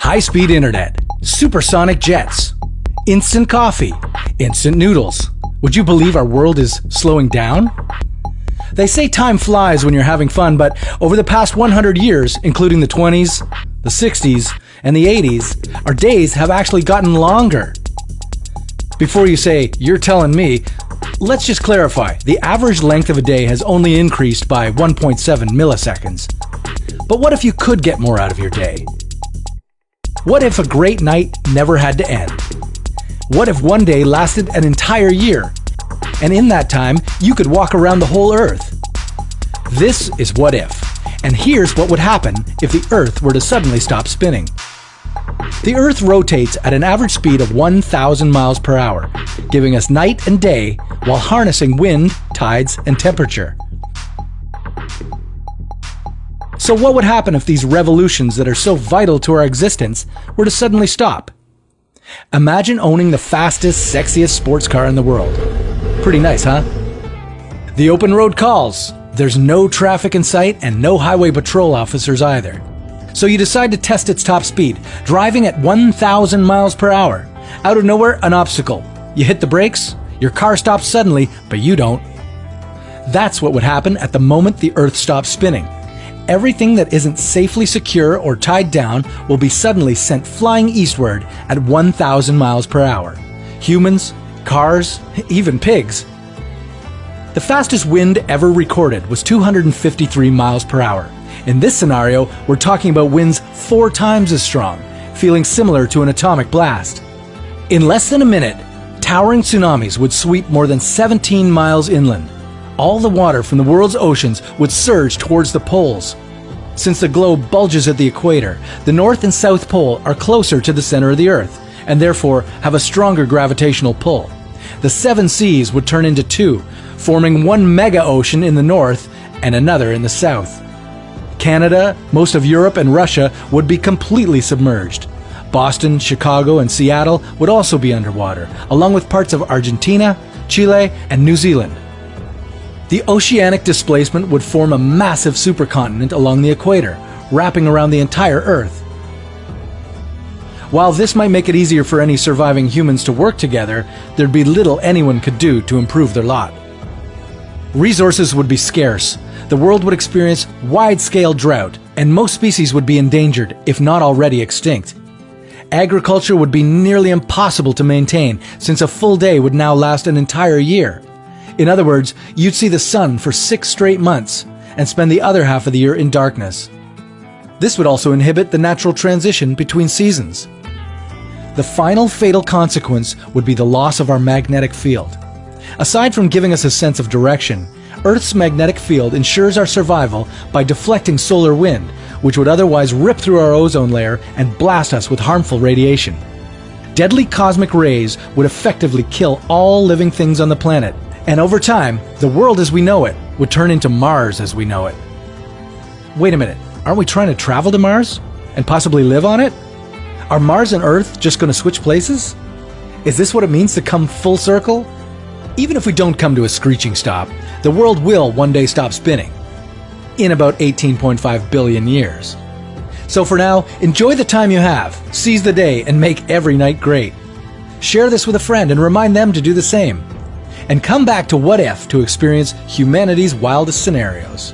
high-speed internet, supersonic jets, instant coffee, instant noodles. Would you believe our world is slowing down? They say time flies when you're having fun, but over the past 100 years, including the 20s, the 60s, and the 80s, our days have actually gotten longer. Before you say, "You're telling me," let's just clarify. The average length of a day has only increased by 1.7 milliseconds. But what if you could get more out of your day? What if a great night never had to end? What if one day lasted an entire year? And in that time, you could walk around the whole Earth. This is What If. And here's what would happen if the Earth were to suddenly stop spinning. The Earth rotates at an average speed of 1,000 miles per hour, giving us night and day while harnessing wind, tides, and temperature. So what would happen if these revolutions that are so vital to our existence were to suddenly stop? Imagine owning the fastest, sexiest sports car in the world. Pretty nice, huh? The open road calls. There's no traffic in sight and no highway patrol officers either. So you decide to test its top speed, driving at 1,000 miles per hour. Out of nowhere, an obstacle. You hit the brakes, your car stops suddenly, but you don't. That's what would happen at the moment the Earth stops spinning. Everything that isn't safely secure or tied down will be suddenly sent flying eastward at 1,000 miles per hour. Humans, cars, even pigs. The fastest wind ever recorded was 253 miles per hour. In this scenario, we're talking about winds 4 times as strong, feeling similar to an atomic blast. In less than a minute, towering tsunamis would sweep more than 17 miles inland. All the water from the world's oceans would surge towards the poles. Since the globe bulges at the equator, the North and South Pole are closer to the center of the Earth, and therefore have a stronger gravitational pull. The 7 seas would turn into 2, forming one mega ocean in the north and another in the south. Canada, most of Europe, and Russia would be completely submerged. Boston, Chicago, and Seattle would also be underwater, along with parts of Argentina, Chile, and New Zealand. The oceanic displacement would form a massive supercontinent along the equator, wrapping around the entire Earth. While this might make it easier for any surviving humans to work together, there'd be little anyone could do to improve their lot. Resources would be scarce, the world would experience wide-scale drought, and most species would be endangered, if not already extinct. Agriculture would be nearly impossible to maintain, since a full day would now last an entire year. In other words, you'd see the sun for 6 straight months, and spend the other half of the year in darkness. This would also inhibit the natural transition between seasons. The final fatal consequence would be the loss of our magnetic field. Aside from giving us a sense of direction, Earth's magnetic field ensures our survival by deflecting solar wind, which would otherwise rip through our ozone layer and blast us with harmful radiation. Deadly cosmic rays would effectively kill all living things on the planet, and over time, the world as we know it would turn into Mars as we know it. Wait a minute, aren't we trying to travel to Mars? And possibly live on it? Are Mars and Earth just going to switch places? Is this what it means to come full circle? Even if we don't come to a screeching stop, the world will one day stop spinning. In about 18.5 billion years. So for now, enjoy the time you have, seize the day, and make every night great. Share this with a friend and remind them to do the same. And come back to What If to experience humanity's wildest scenarios.